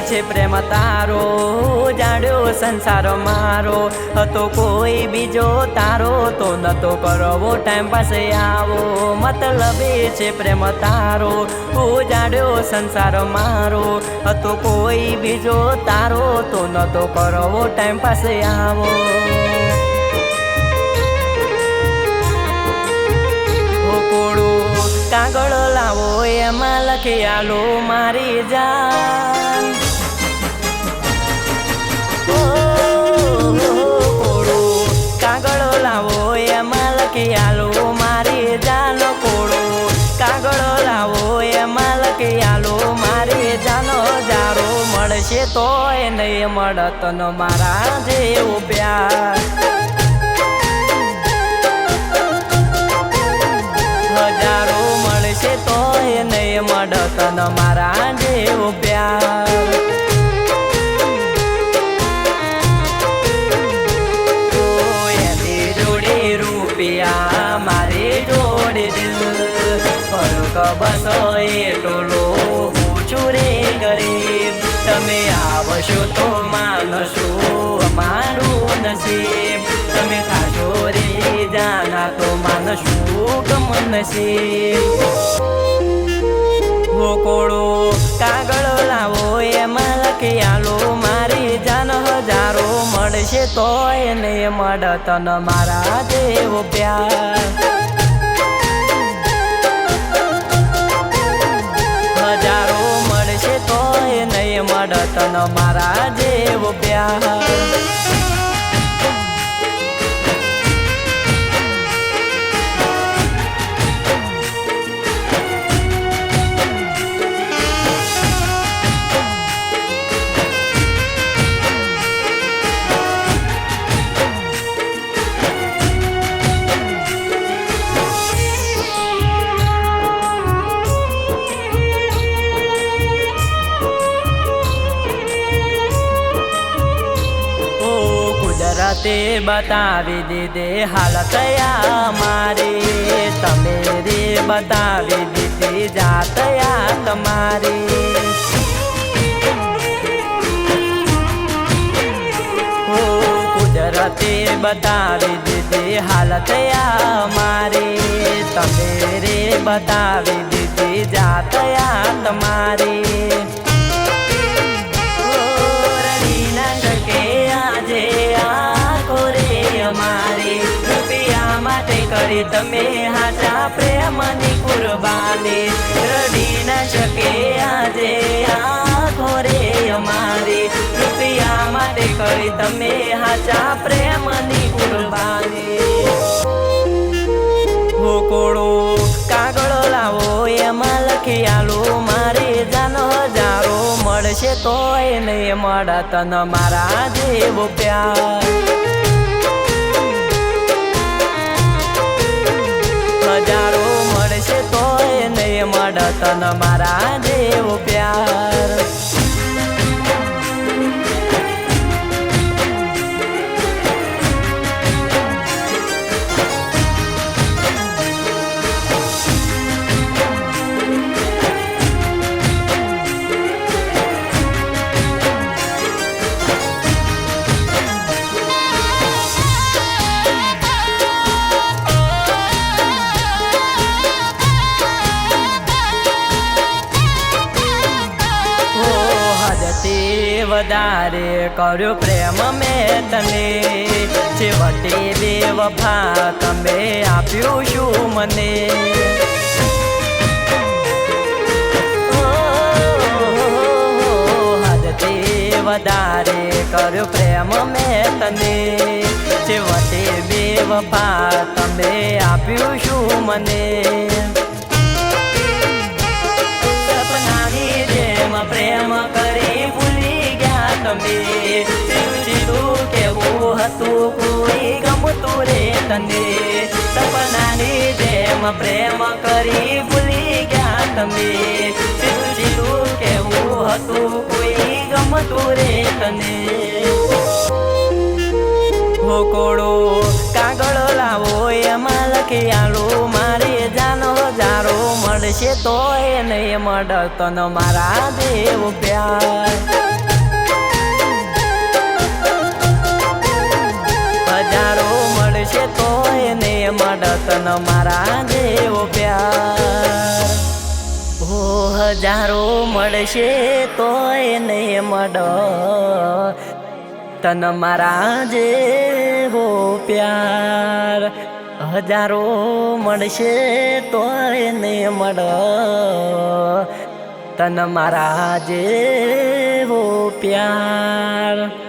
છે પ્રેમ તારો જાડ્યો સંસાર મારો હતો કોઈ બીજો તારો તો નતો કરવો ટાઈમ પાસે આવો મતલબે છે પ્રેમ તારો જાડ્યો સંસાર મારો હતો કોઈ બીજો તારો તો નતો કરવો ટાઈમ પાસે આવો કાગળ લાવો એમાં લખી આલો મારી જાન કોળો કાગળ લાવો એમાં લખી આલો મારી જાન કોળો કાગળ લાવો એમાં લખી આલો મારી જાન જારો મળશે તોય નહીં મળત ન મારા જેવો પ્યાર હજારો મળશે તોય નહીં મળત ન મારા જેવો પ્યાર એની જોડે રૂપિયા મારી જોડે દિલ ફરક બસ એટલો પૂછું રે ગરીબ તમે આવશો તો માનશો અમારું નસીબ તમે થાશો રે જાના તો માનશું ગમ નસીબ કોળો કાગળ લાવો એમાં લખી આલો મારી જાન હજારો મળશે તોય નહીં મળત ન મારા જેવો પ્યાર હજારો મળશે તોય નહીં મળત ન મારા જેવો પ્યાર તે બતાવી દીધે હાલત મારી તમે રે બતાવી દીધી જાત તમારી કુદરતે બતાવી દીધી હાલત મારી તમે રે બતાવી દીધી જાત તમારી રડી ના શકે આજે રૂપિયા માટે કરી તમે હાચા પ્રેમની કુરબાની રડી ના શકે આજે આંખો રે અમારી રૂપિયા માટે કરી તમે હાચા પ્રેમની કુરબાની કોળો કાગળ લાવો એમાં લખી આલો મારી જાન હજારો મળશે તોય નહીં મળત ન મારા જેવો પ્યાર હજારો મળશે તોય નહીં મળત ન મારા જેવો પ્યાર વધારે કર્યો પ્રેમ મેં તને છેવટે બેવફા તમે આપ્યું શું મને હદથી વધારે કર્યો પ્રેમ મેં તને છેવટે બેવફા તમે આપ્યું શું મને સપનાની જેમ પ્રેમ કરી તમે સીધું કેવું હતું કોઈ ગમતું રે તને સપનાની જેમ પ્રેમ કરી ભૂલી ગયા તમે સીધું કેવું હતું કોઈ ગમતું રે તને કોળો કાગળ લાવો એમાં લખી આલો મારી જાન હજારો મળશે તોય નહીં મળત ન મારા જેવો પ્યાર ને મળત ન મારા જેવો પ્યાર. ઓ હજારો મળશે તોય ને મળ તન મારા જેવો પ્યાર. હજારો મળશે તોય ને મળ તન મારા જેવો પ્યાર.